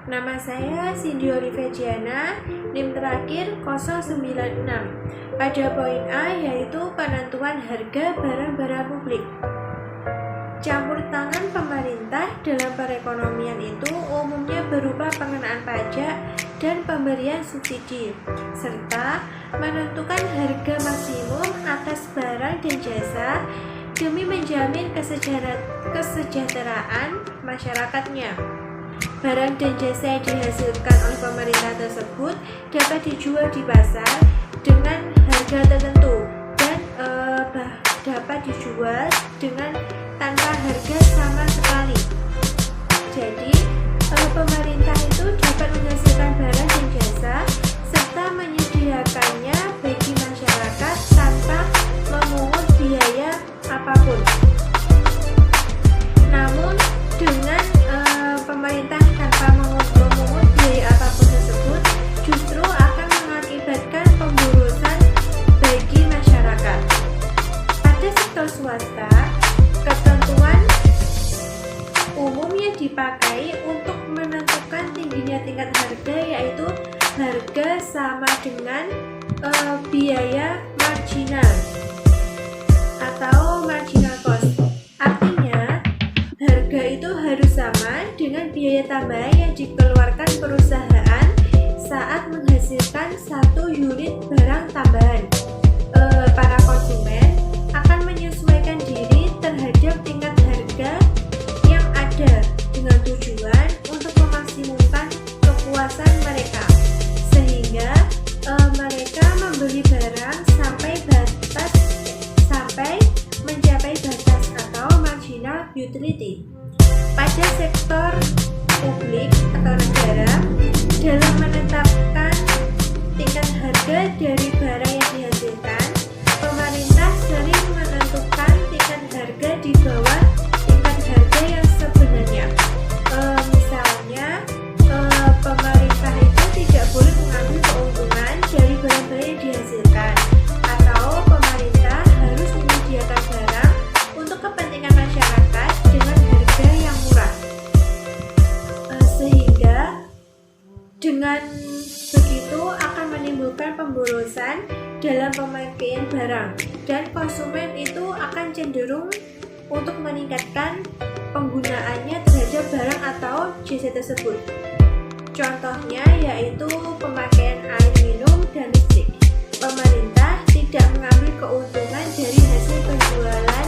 Nama saya Cindy Olivia Diana, NIM terakhir 096. Pada poin A yaitu penentuan harga barang-barang publik. Campur tangan pemerintah dalam perekonomian itu umumnya berupa pengenaan pajak dan pemberian subsidi, serta menentukan harga maksimum atas barang dan jasa demi menjamin kesejahteraan masyarakatnya. Barang dan jasa yang dihasilkan oleh pemerintah tersebut dapat dijual di pasar dengan harga tertentu dan dapat dijual dengan tanpa harga sama sekali. Jadi, pemerintah itu dapat menghasilkan barang dan jasa serta menyediakannya bagi masyarakat tanpa memungut biaya apapun. Namun, dengan pemerintah tanpa memungut biaya apapun tersebut justru akan mengakibatkan pemborosan bagi masyarakat. Pada sektor swasta, ketentuan umum yang dipakai untuk menentukan tingginya tingkat harga yaitu harga sama dengan biaya marginal atau marginal cost. Artinya, harga itu harus sama dengan biaya tambahan yang dikeluarkan perusahaan saat menghasilkan satu unit barang tambahan. Para konsumen akan menyesuaikan diri terhadap tingkat harga yang ada dengan tujuan untuk memaksimumkan kepuasan mereka, sehingga mereka membeli barang sampai mencapai batas atau marginal utility. Pada sektor publik atau negara, dalam menetapkan tingkat harga dari barang yang dihasilkan, pemerintah sering menentukan tingkat harga di bawah tingkat harga yang sebenarnya. Misalnya, pemerintah itu tidak boleh mengambil keuntungan dari barang-barang yang dihasilkan, atau pemerintah harus menyediakan barang untuk kepentingan masyarakat dengan harga yang murah. Sehingga dengan begitu akan menimbulkan pemborosan dalam pemakaian barang, dan konsumen itu akan cenderung untuk meningkatkan penggunaannya terhadap barang atau jasa tersebut. Contohnya yaitu pemakaian air minum dan listrik. Pemerintah tidak mengambil keuntungan dari hasil penjualan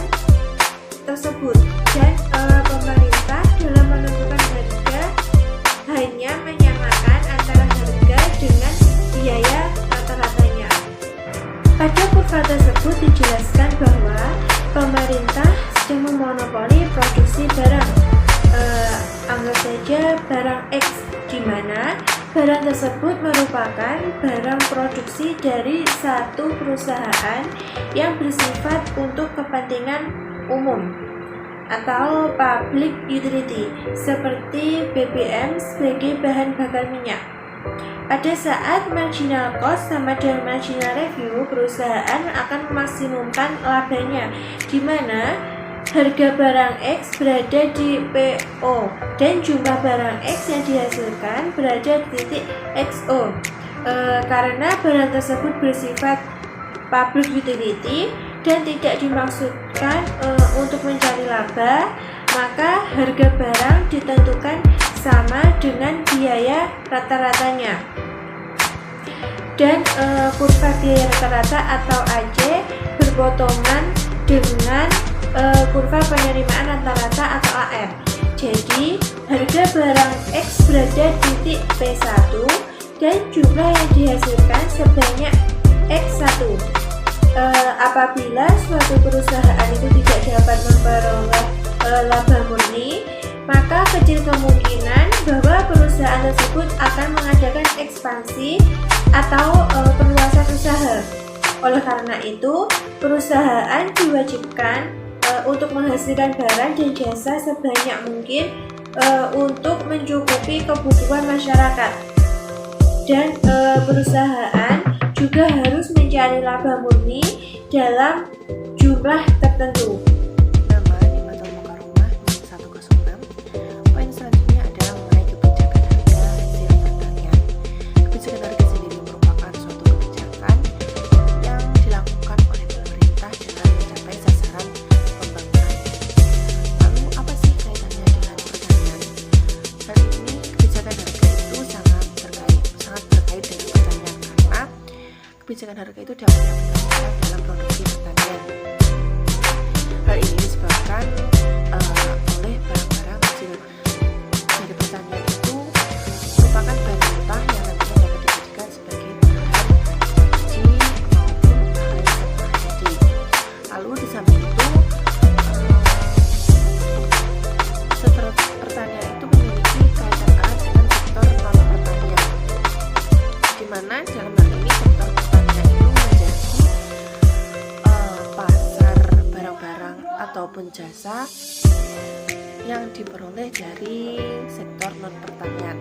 tersebut, dan pemerintah dalam menentukan harga hanya menyamakan antara harga dengan biaya rata-ratanya. Pada kurva tersebut dijelaskan bahwa pemerintah sedang memonopoli produksi barang, anggap saja barang X, di mana barang tersebut merupakan barang produksi dari satu perusahaan yang bersifat untuk kepentingan umum atau public utility, seperti BBM sebagai bahan bakar minyak. Pada saat marginal cost sama dengan marginal revenue, perusahaan akan memaksimumkan labanya, di mana harga barang X berada di PO dan jumlah barang X yang dihasilkan berada di titik XO. Karena barang tersebut bersifat public utility dan tidak dimaksudkan untuk mencari laba, maka harga barang ditentukan sama dengan biaya rata-ratanya. Dan kurva biaya rata-rata atau AJ berpotongan dengan kurva penerimaan rata-rata atau AR. Jadi, harga barang X berada di titik P1 dan jumlah yang dihasilkan sebanyak X1. Apabila suatu perusahaan itu tidak dapat memperoleh laba murni, maka kecil kemungkinan bahwa perusahaan tersebut akan mengadakan ekspansi atau perluasan usaha. Oleh karena itu, perusahaan diwajibkan untuk menghasilkan barang dan jasa sebanyak mungkin untuk mencukupi kebutuhan masyarakat. Dan perusahaan juga harus mencari laba murni dalam jumlah tertentu. Nama di Matul Muka Rumah 108 kebijakan harga itu dapat diaplikasikan dalam produksi pertanian. Hal ini disebabkan oleh barang-barang hasil dari pertanian itu merupakan bahan mentah yang nantinya dapat dijadikan sebagai bahan energi maupun bahan setelah jadi. Lalu di samping itu sektor pertanian itu memiliki kaitan erat dengan sektor non pertanian, di mana dalam hal ini sektor pertanian itu menjadi pasar barang-barang ataupun jasa yang diperoleh dari sektor non pertanian.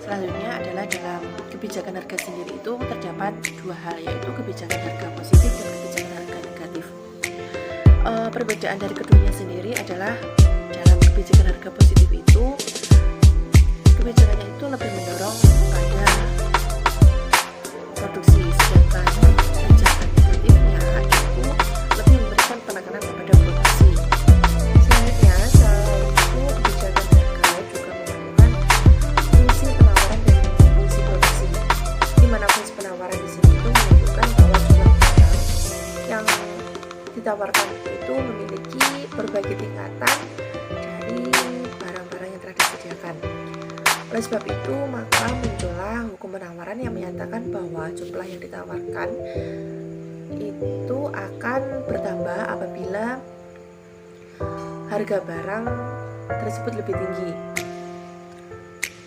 Selanjutnya adalah dalam kebijakan harga sendiri itu terdapat dua hal, yaitu kebijakan harga positif dan kebijakan harga negatif. Perbedaan dari keduanya sendiri adalah dalam kebijakan harga positif itu kebijakannya itu lebih mendorong pada produksi, sedangkan kebijakan negatifnya itu lebih memberikan penekanan kepada produksi. Selanjutnya, selain itu kebijakan harga juga menggunakan fungsi penawaran dan fungsi produksi, di mana fungsi penawaran di sini itu menunjukkan bahwa jumlah barang yang ditawarkan itu memiliki berbagai tingkatan dari barang-barang yang telah disediakan. Oleh sebab itu, maka muncullah hukum penawaran yang menyatakan bahwa jumlah yang ditawarkan itu akan bertambah apabila harga barang tersebut lebih tinggi.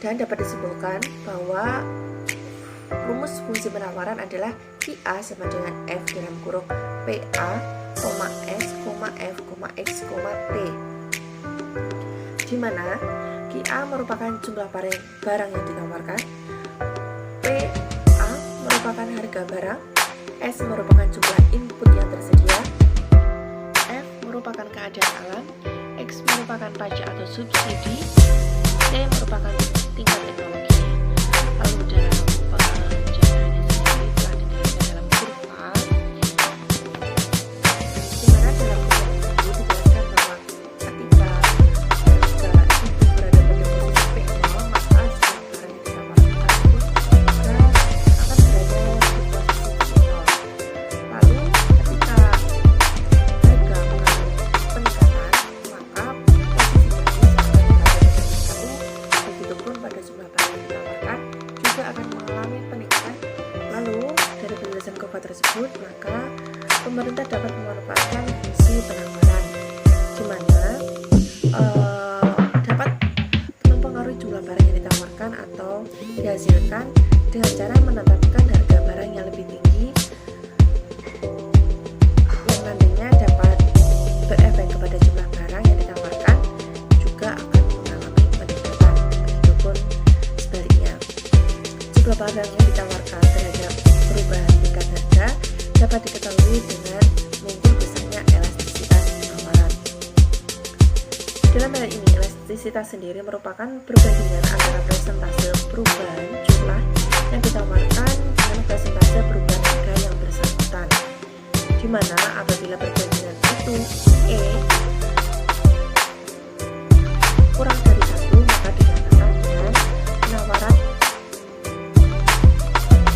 Dan dapat disimpulkan bahwa rumus fungsi penawaran adalah QA sama dengan F dalam kurung PA, S, F, X, T, di mana QA merupakan jumlah barang yang ditawarkan, PA merupakan harga barang, S merupakan jumlah input yang tersedia, F merupakan keadaan alam, X merupakan pajak atau subsidi, T merupakan tingkat teknologi. Lalu dalam penjabarannya sendiri telah dijelaskan dalam kurva, di mana dalam kurva tersebut dijelaskan bahwa ketika harga itu berada pada posisi P0, maka setiap barang yang ditawarkan tersebut juga akan berada di posisi P0. Lalu ketika harga mengalami peningkatan, maka posisi jenis akan berada pada satu. Begitupun pada jumlah barang yang ditawarkan juga akan mengalami peningkatan. Lalu dari penjelasan kurva tersebut, maka pemerintah dapat memanfaatkan fungsi penawaran, di mana dapat mempengaruhi jumlah barang yang ditawarkan atau dihasilkan dengan cara menetapkan harga barang yang lebih tinggi, yang nantinya dapat berefek kepada jumlah barang yang ditawarkan juga akan mengalami peningkatan. Begitupun sebaliknya, jumlah barang yang ditawarkan terhadap perubahan tingkat harga dapat diketahui dengan mengukur besarnya elastisitas penawaran. Dalam hal ini, elastisitas sendiri merupakan perbandingan antara presentase perubahan jumlah yang ditawarkan dengan presentase perubahan harga yang bersangkutan, di mana apabila perbandingan itu E kurang dari 1, maka dikatakan dengan penawaran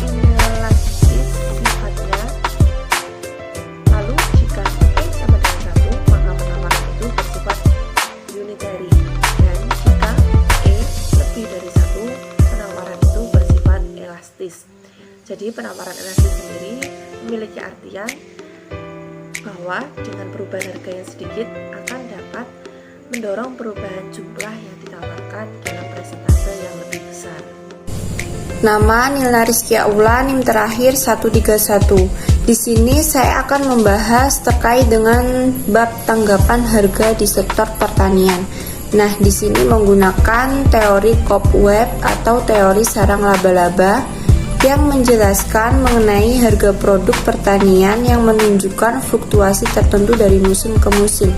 inelastis sifatnya. Lalu jika E sama dengan 1, maka penawaran itu bersifat unitary, dan jika E lebih dari 1, penawaran itu bersifat elastis. Jadi penawaran elastis sendiri memiliki artian bahwa dengan perubahan harga yang sedikit akan dapat mendorong perubahan jumlah yang ditawarkan dalam presentase yang lebih besar. Nama Nilna Rizky Aula, NIM terakhir 131. Di sini saya akan membahas terkait dengan bab tanggapan harga di sektor pertanian. Nah, di sini menggunakan teori Cobweb atau teori sarang laba-laba yang menjelaskan mengenai harga produk pertanian yang menunjukkan fluktuasi tertentu dari musim ke musim.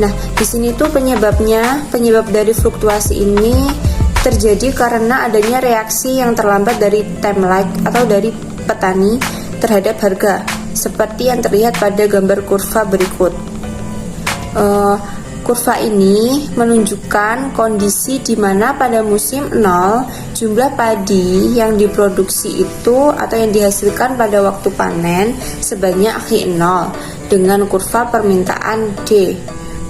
Nah, di sini tuh penyebab dari fluktuasi ini terjadi karena adanya reaksi yang terlambat dari time lag atau dari petani terhadap harga, seperti yang terlihat pada gambar kurva berikut. Kurva ini menunjukkan kondisi di mana pada musim 0 jumlah padi yang diproduksi itu atau yang dihasilkan pada waktu panen sebanyak Hi0 dengan kurva permintaan D.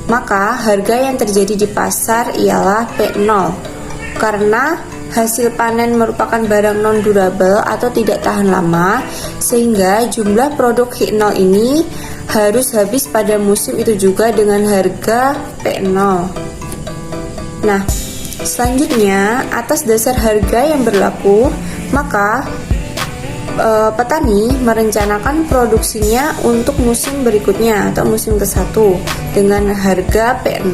Maka harga yang terjadi di pasar ialah P0 karena hasil panen merupakan barang non-durable atau tidak tahan lama, sehingga jumlah produk Hi0 ini harus habis pada musim itu juga dengan harga P0. Nah, selanjutnya atas dasar harga yang berlaku, maka petani merencanakan produksinya untuk musim berikutnya atau musim ke-1 dengan harga P0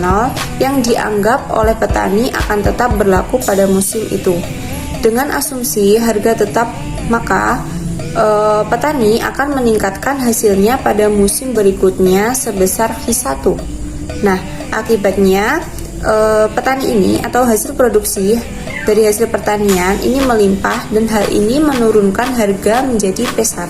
yang dianggap oleh petani akan tetap berlaku pada musim itu. Dengan asumsi harga tetap, maka petani akan meningkatkan hasilnya pada musim berikutnya sebesar Hi1. Nah, akibatnya petani ini atau hasil produksi dari hasil pertanian ini melimpah dan hal ini menurunkan harga menjadi P1.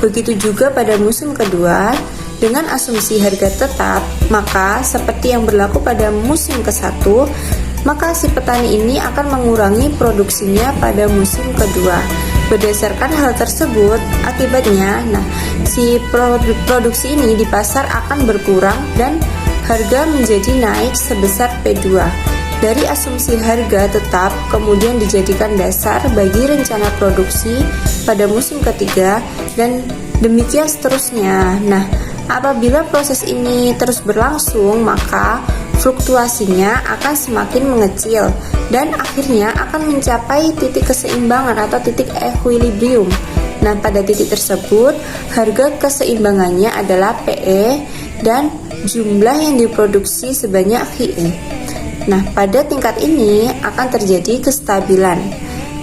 Begitu juga pada musim kedua dengan asumsi harga tetap, maka seperti yang berlaku pada musim ke-1, maka si petani ini akan mengurangi produksinya pada musim kedua. Berdasarkan hal tersebut, akibatnya, si produksi ini di pasar akan berkurang dan harga menjadi naik sebesar P2. Dari asumsi harga tetap kemudian dijadikan dasar bagi rencana produksi pada musim ketiga dan demikian seterusnya. Nah, apabila proses ini terus berlangsung, maka fluktuasinya akan semakin mengecil dan akhirnya akan mencapai titik keseimbangan atau titik equilibrium. Nah, pada titik tersebut, harga keseimbangannya adalah PE dan jumlah yang diproduksi sebanyak HIE. Nah, pada tingkat ini akan terjadi kestabilan.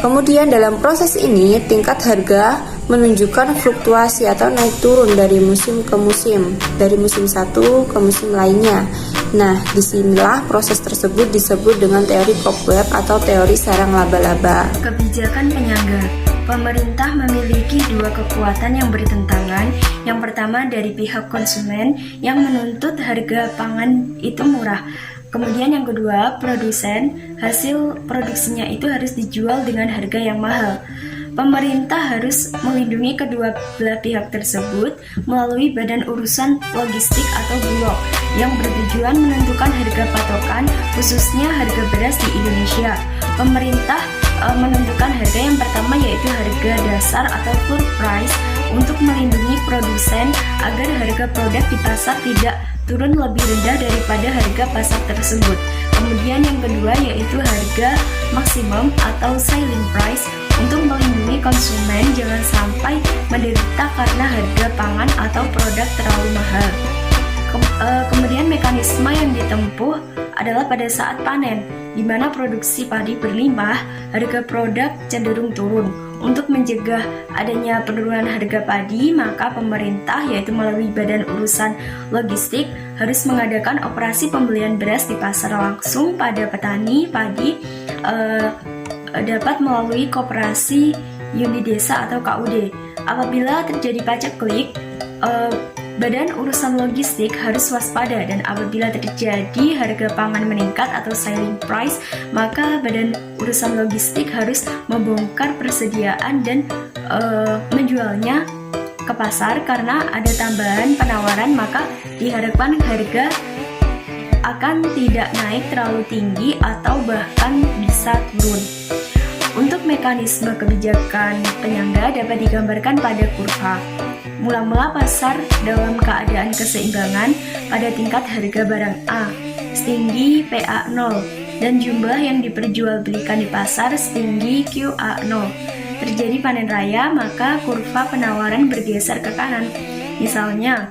Kemudian dalam proses ini, tingkat harga menunjukkan fluktuasi atau naik turun dari musim ke musim, dari musim satu ke musim lainnya. Nah, disinilah proses tersebut disebut dengan teori cobweb atau teori sarang laba-laba. Kebijakan penyangga. Pemerintah memiliki dua kekuatan yang bertentangan. Yang pertama dari pihak konsumen yang menuntut harga pangan itu murah. Kemudian yang kedua, produsen, hasil produksinya itu harus dijual dengan harga yang mahal. Pemerintah harus melindungi kedua belah pihak tersebut melalui Badan Urusan Logistik atau Bulog yang bertujuan menentukan harga patokan, khususnya harga beras di Indonesia. Pemerintah menentukan harga yang pertama yaitu harga dasar atau floor price untuk melindungi produsen agar harga produk di pasar tidak turun lebih rendah daripada harga pasar tersebut. Kemudian yang kedua yaitu harga maksimum atau ceiling price untuk melindungi konsumen jangan sampai menderita karena harga pangan atau produk terlalu mahal. Kemudian mekanisme yang ditempuh adalah pada saat panen, di mana produksi padi berlimpah, harga produk cenderung turun. Untuk mencegah adanya penurunan harga padi, maka pemerintah yaitu melalui Badan Urusan Logistik harus mengadakan operasi pembelian beras di pasar langsung pada petani padi dapat melalui koperasi unit desa atau KUD. Apabila terjadi paceklik, Badan Urusan Logistik harus waspada dan apabila terjadi harga pangan meningkat atau ceiling price, maka Badan Urusan Logistik harus membongkar persediaan dan menjualnya ke pasar karena ada tambahan penawaran, maka diharapkan harga akan tidak naik terlalu tinggi atau bahkan bisa turun. Untuk mekanisme kebijakan penyangga dapat digambarkan pada kurva. Mula-mula pasar dalam keadaan keseimbangan pada tingkat harga barang A setinggi PA0 dan jumlah yang diperjualbelikan di pasar setinggi QA0. Terjadi panen raya, maka kurva penawaran bergeser ke kanan. Misalnya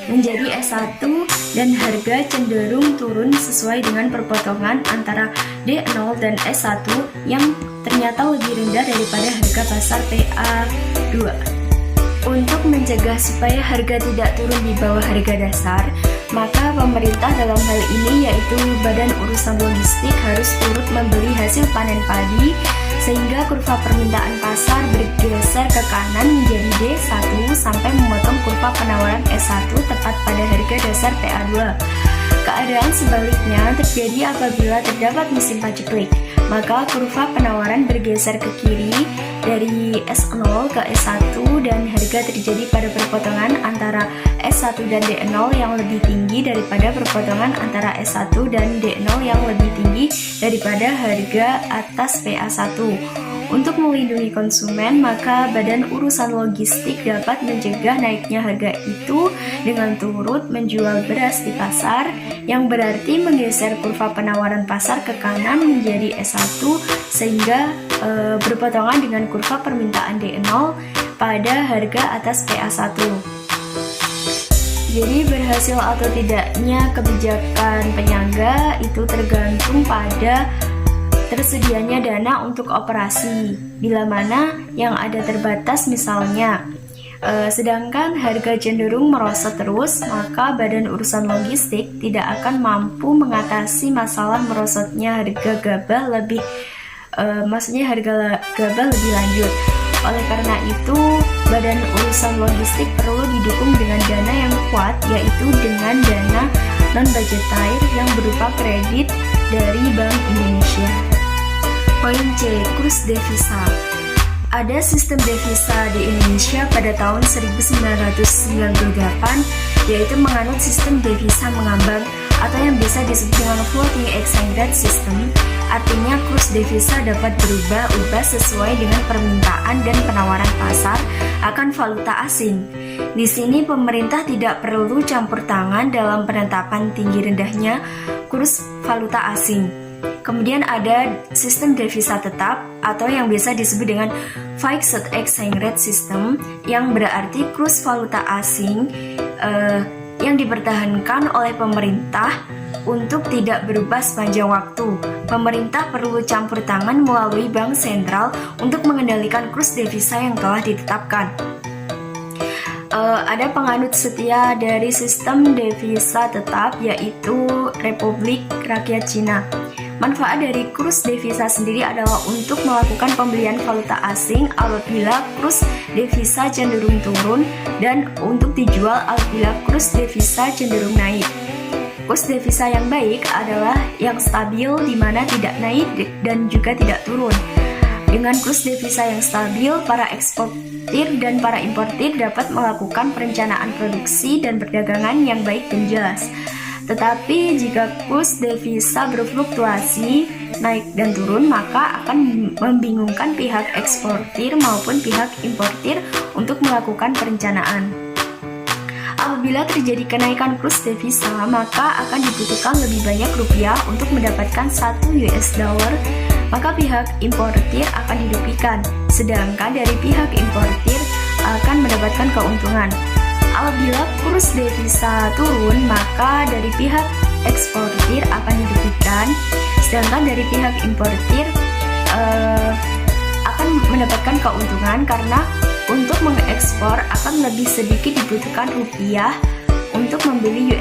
menjadi S1 dan harga cenderung turun sesuai dengan perpotongan antara D0 dan S1 yang ternyata lebih rendah daripada harga pasar PA2. Untuk mencegah supaya harga tidak turun di bawah harga dasar, maka pemerintah dalam hal ini yaitu Badan Urusan Logistik harus turut membeli hasil panen padi sehingga kurva permintaan pasar bergeser ke kanan menjadi D1 sampai memotong kurva penawaran S1 tepat pada harga dasar PA2. Keadaan sebaliknya terjadi apabila terdapat musim paceklik, maka kurva penawaran bergeser ke kiri dari S0 ke S1 dan harga terjadi pada perpotongan antara S1 dan D0 yang lebih tinggi daripada perpotongan antara S1 dan D0 yang lebih tinggi daripada harga atas PA1. Untuk melindungi konsumen, maka Badan Urusan Logistik dapat mencegah naiknya harga itu dengan turut menjual beras di pasar, yang berarti menggeser kurva penawaran pasar ke kanan menjadi S1 sehingga berpotongan dengan kurva permintaan D0 pada harga atas PA1. Jadi berhasil atau tidaknya kebijakan penyangga itu tergantung pada tersedianya dana untuk operasi, bila mana yang ada terbatas misalnya. Sedangkan harga cenderung merosot terus, maka Badan Urusan Logistik tidak akan mampu mengatasi masalah merosotnya harga gabah lebih lanjut. Oleh karena itu, Badan Urusan Logistik perlu didukung dengan dana yang kuat, yaitu dengan dana non-budgetaire yang berupa kredit dari Bank Indonesia. Poin C. Kurs devisa. Ada sistem devisa di Indonesia pada tahun 1998, yaitu menganut sistem devisa mengambang atau yang biasa disebut dengan floating exchange rate system. Artinya kurs devisa dapat berubah-ubah sesuai dengan permintaan dan penawaran pasar akan valuta asing. Di sini pemerintah tidak perlu campur tangan dalam penetapan tinggi rendahnya kurs valuta asing. Kemudian ada sistem devisa tetap atau yang biasa disebut dengan fixed exchange rate system, yang berarti kurs valuta asing yang dipertahankan oleh pemerintah untuk tidak berubah sepanjang waktu. Pemerintah perlu campur tangan melalui bank sentral untuk mengendalikan kurs devisa yang telah ditetapkan. Ada penganut setia dari sistem devisa tetap, yaitu Republik Rakyat Cina. Manfaat dari kurs devisa sendiri adalah untuk melakukan pembelian valuta asing apabila kurs devisa cenderung turun dan untuk dijual apabila kurs devisa cenderung naik. Kurs devisa yang baik adalah yang stabil, di mana tidak naik dan juga tidak turun. Dengan kurs devisa yang stabil, para eksportir dan para importir dapat melakukan perencanaan produksi dan perdagangan yang baik dan jelas. Tetapi jika kurs devisa berfluktuasi naik dan turun, maka akan membingungkan pihak eksportir maupun pihak importir untuk melakukan perencanaan. Apabila terjadi kenaikan kurs devisa, maka akan dibutuhkan lebih banyak rupiah untuk mendapatkan $1, maka pihak importir akan dirugikan, sedangkan dari pihak importir akan mendapatkan keuntungan. Apabila kurs devisa turun, maka dari pihak eksportir akan dirugikan, sedangkan dari pihak importir akan mendapatkan keuntungan karena untuk mengekspor akan lebih sedikit dibutuhkan rupiah untuk membeli $.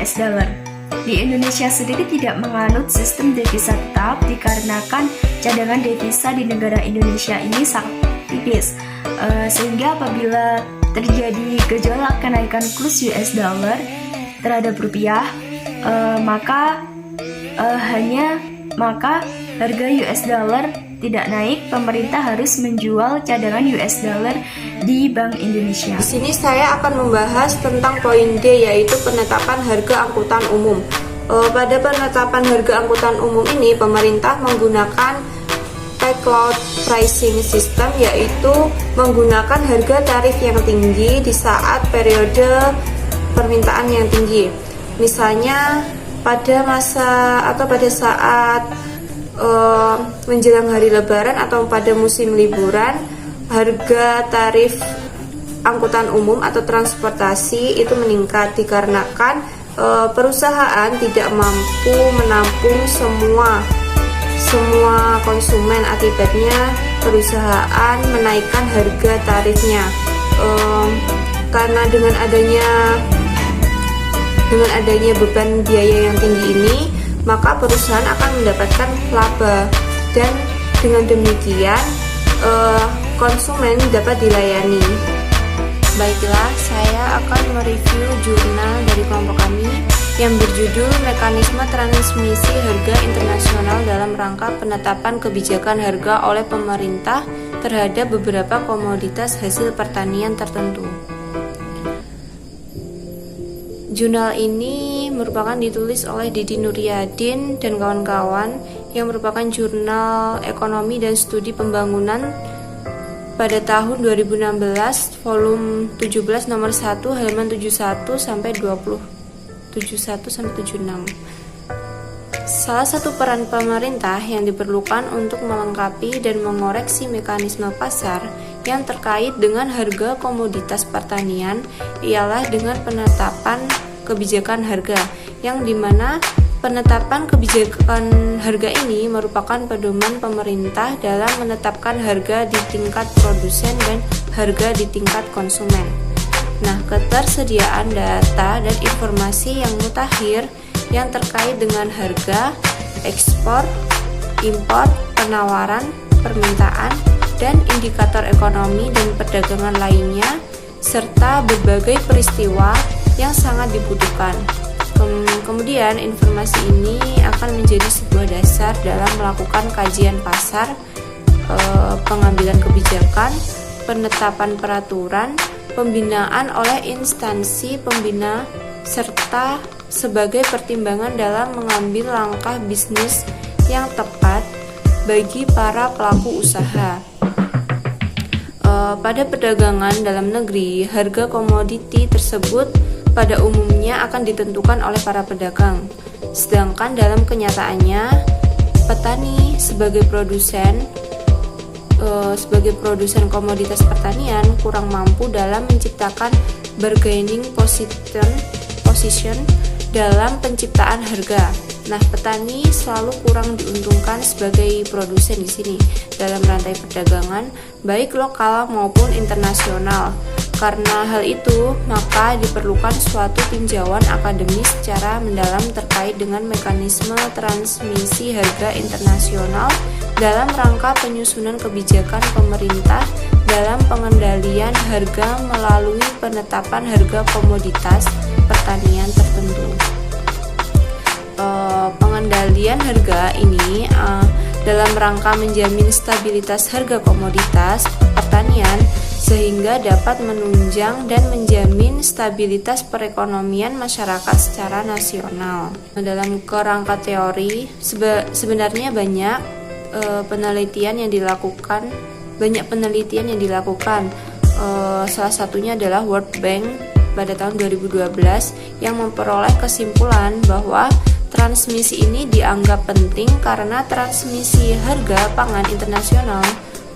Di Indonesia sendiri tidak menganut sistem devisa tetap dikarenakan cadangan devisa di negara Indonesia ini sangat tipis, sehingga apabila terjadi gejolak kenaikan kurs $, terhadap rupiah, maka harga $, tidak naik. Pemerintah harus menjual cadangan $, di Bank Indonesia. Di sini saya akan membahas tentang poin D, yaitu penetapan harga angkutan umum. Pada penetapan harga angkutan umum ini, pemerintah menggunakan Backlog Pricing System, yaitu menggunakan harga tarif yang tinggi di saat periode permintaan yang tinggi. Misalnya pada saat menjelang hari Lebaran atau pada musim liburan, harga tarif angkutan umum atau transportasi itu meningkat dikarenakan perusahaan tidak mampu menampung semua konsumen. Akibatnya perusahaan menaikkan harga tarifnya. Karena dengan adanya beban biaya yang tinggi ini, maka perusahaan akan mendapatkan laba, dan dengan demikian konsumen dapat dilayani. Baiklah, saya akan mereview jurnal dari kelompok kami yang berjudul Mekanisme Transmisi Harga Internasional dalam Rangka Penetapan Kebijakan Harga oleh Pemerintah terhadap beberapa komoditas hasil pertanian tertentu. Jurnal ini merupakan ditulis oleh Didi Nuryadin dan kawan-kawan yang merupakan jurnal ekonomi dan studi pembangunan pada tahun 2016, volume 17 nomor 1 halaman 71 sampai 76. Salah satu peran pemerintah yang diperlukan untuk melengkapi dan mengoreksi mekanisme pasar yang terkait dengan harga komoditas pertanian ialah dengan penetapan kebijakan harga, yang dimana penetapan kebijakan harga ini merupakan pedoman pemerintah dalam menetapkan harga di tingkat produsen dan harga di tingkat konsumen. Nah, ketersediaan data dan informasi yang mutakhir yang terkait dengan harga, ekspor, impor, penawaran, permintaan, dan indikator ekonomi dan perdagangan lainnya, serta berbagai peristiwa yang sangat dibutuhkan. Kemudian informasi ini akan menjadi sebuah dasar dalam melakukan kajian pasar, pengambilan kebijakan, penetapan peraturan, pembinaan oleh instansi pembina, serta sebagai pertimbangan dalam mengambil langkah bisnis yang tepat bagi para pelaku usaha. Pada perdagangan dalam negeri, harga komoditi tersebut pada umumnya akan ditentukan oleh para pedagang. Sedangkan dalam kenyataannya, petani sebagai produsen komoditas pertanian kurang mampu dalam menciptakan bargaining position dalam penciptaan harga. Nah, petani selalu kurang diuntungkan sebagai produsen di sini dalam rantai perdagangan, baik lokal maupun internasional. Karena hal itu, maka diperlukan suatu tinjauan akademis secara mendalam terkait dengan mekanisme transmisi harga internasional dalam rangka penyusunan kebijakan pemerintah dalam pengendalian harga melalui penetapan harga komoditas pertanian tertentu. Pengendalian harga ini dalam rangka menjamin stabilitas harga komoditas pertanian sehingga dapat menunjang dan menjamin stabilitas perekonomian masyarakat secara nasional. Dalam kerangka teori, sebenarnya banyak penelitian yang dilakukan. Salah satunya adalah World Bank pada tahun 2012 yang memperoleh kesimpulan bahwa transmisi ini dianggap penting karena transmisi harga pangan internasional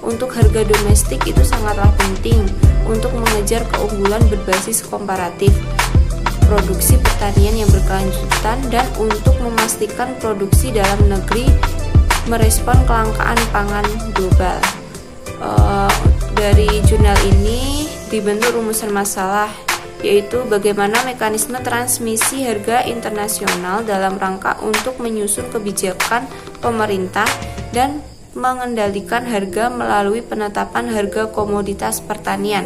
untuk harga domestik itu sangatlah penting untuk mengejar keunggulan berbasis komparatif, produksi pertanian yang berkelanjutan, dan untuk memastikan produksi dalam negeri merespon kelangkaan pangan global. Dari jurnal ini dibentuk rumusan masalah, yaitu bagaimana mekanisme transmisi harga internasional dalam rangka untuk menyusun kebijakan pemerintah dan mengendalikan harga melalui penetapan harga komoditas pertanian.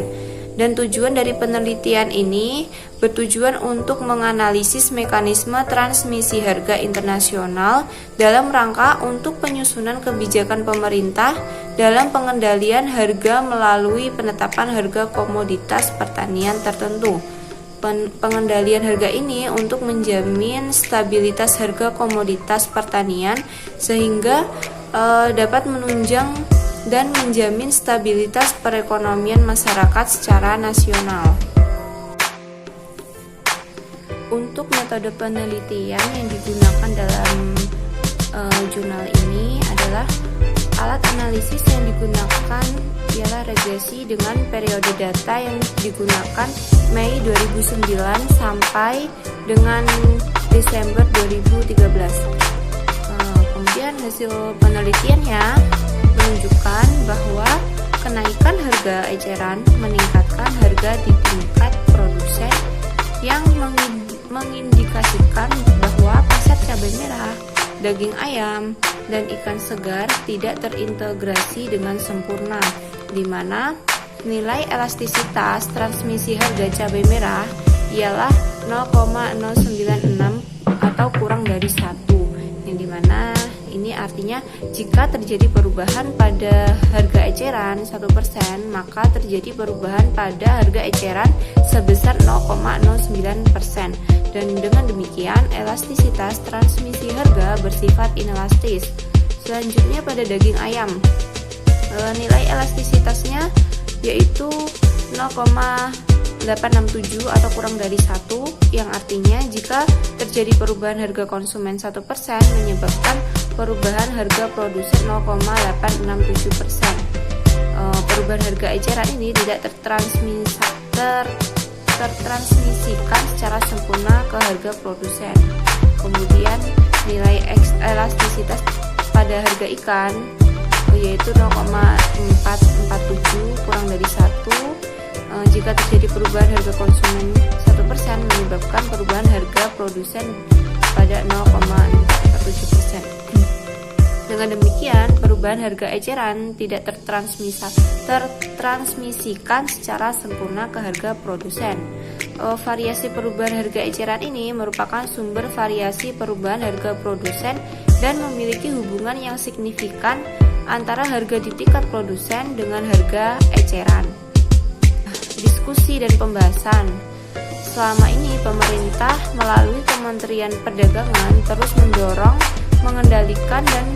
Dan tujuan dari penelitian ini bertujuan untuk menganalisis mekanisme transmisi harga internasional dalam rangka untuk penyusunan kebijakan pemerintah dalam pengendalian harga melalui penetapan harga komoditas pertanian tertentu. Pengendalian harga ini untuk menjamin stabilitas harga komoditas pertanian sehingga dapat menunjang dan menjamin stabilitas perekonomian masyarakat secara nasional. Untuk metode penelitian yang digunakan dalam jurnal ini adalah alat analisis yang digunakan ialah regresi dengan periode data yang digunakan Mei 2009 sampai dengan Desember 2013. Kemudian hasil penelitiannya menunjukkan bahwa kenaikan harga eceran meningkatkan harga di tingkat produsen yang mengindikasikan bahwa pasar cabai merah, daging ayam, dan ikan segar tidak terintegrasi dengan sempurna, di mana nilai elastisitas transmisi harga cabai merah ialah 0,096 atau kurang dari 1, yang dimana ini artinya jika terjadi perubahan pada harga eceran 1%, maka terjadi perubahan pada harga eceran sebesar 0,09%. Dan dengan demikian elastisitas transmisi harga bersifat inelastis. Selanjutnya pada daging ayam, nilai elastisitasnya yaitu 0,867 atau kurang dari 1, yang artinya jika terjadi perubahan harga konsumen 1% menyebabkan perubahan harga produsen 0,867%. Perubahan harga eceran ini tidak tertransmisikan secara sempurna ke harga produsen. Kemudian nilai elastisitas pada harga ikan yaitu 0,447 kurang dari 1. Jika terjadi perubahan harga konsumen 1% menyebabkan perubahan harga produsen pada 0,447%. Dengan demikian, perubahan harga eceran tidak tertransmisikan secara sempurna ke harga produsen. Variasi perubahan harga eceran ini merupakan sumber variasi perubahan harga produsen dan memiliki hubungan yang signifikan antara harga di tingkat produsen dengan harga eceran. Diskusi dan pembahasan. Selama ini pemerintah melalui Kementerian Perdagangan terus mendorong, mengendalikan dan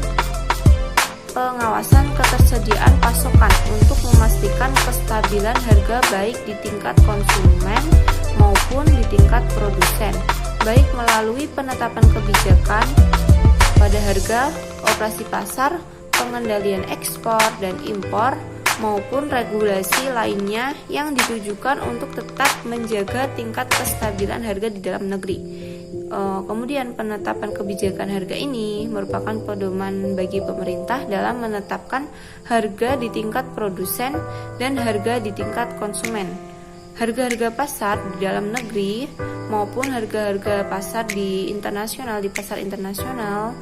pengawasan ketersediaan pasokan untuk memastikan kestabilan harga baik di tingkat konsumen maupun di tingkat produsen, baik melalui penetapan kebijakan pada harga, operasi pasar, pengendalian ekspor dan impor, maupun regulasi lainnya yang ditujukan untuk tetap menjaga tingkat kestabilan harga di dalam negeri. Kemudian penetapan kebijakan harga ini merupakan pedoman bagi pemerintah dalam menetapkan harga di tingkat produsen dan harga di tingkat konsumen. Harga-harga pasar di dalam negeri maupun harga-harga pasar di pasar internasional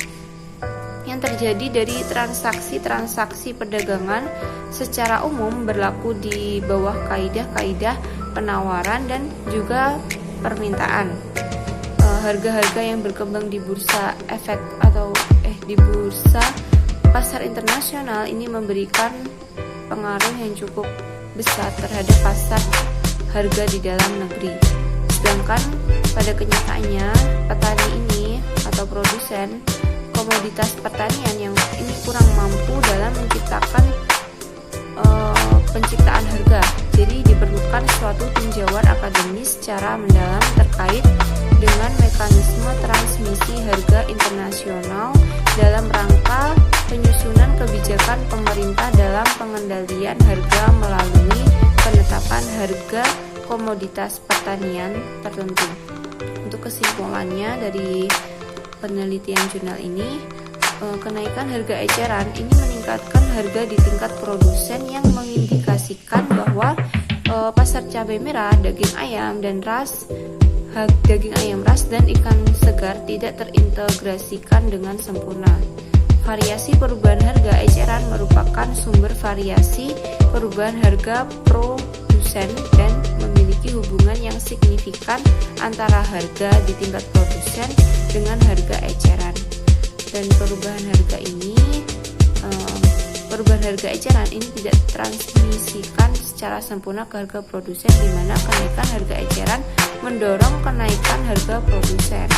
yang terjadi dari transaksi perdagangan secara umum berlaku di bawah kaidah-kaidah penawaran dan juga permintaan. Harga-harga yang berkembang di bursa efek atau di bursa pasar internasional ini memberikan pengaruh yang cukup besar terhadap pasar harga di dalam negeri. Sedangkan pada kenyataannya petani ini atau produsen komoditas pertanian yang ini kurang mampu dalam penciptaan harga. Jadi diperlukan suatu tinjauan akademis secara mendalam terkait dengan mekanisme transmisi harga internasional dalam rangka penyusunan kebijakan pemerintah dalam pengendalian harga melalui penetapan harga komoditas pertanian tertentu. Untuk kesimpulannya dari penelitian jurnal ini, kenaikan harga eceran ini meningkatkan harga di tingkat produsen yang mengindikasikan bahwa pasar cabai merah, daging ayam ras dan ikan segar tidak terintegrasikan dengan sempurna. Variasi perubahan harga eceran merupakan sumber variasi perubahan harga produsen dan memiliki hubungan yang signifikan antara harga di tingkat produsen dengan harga eceran. Dan perubahan harga eceran ini tidak transmisikan secara sempurna ke harga produsen, di mana kenaikan harga eceran mendorong kenaikan harga produsen.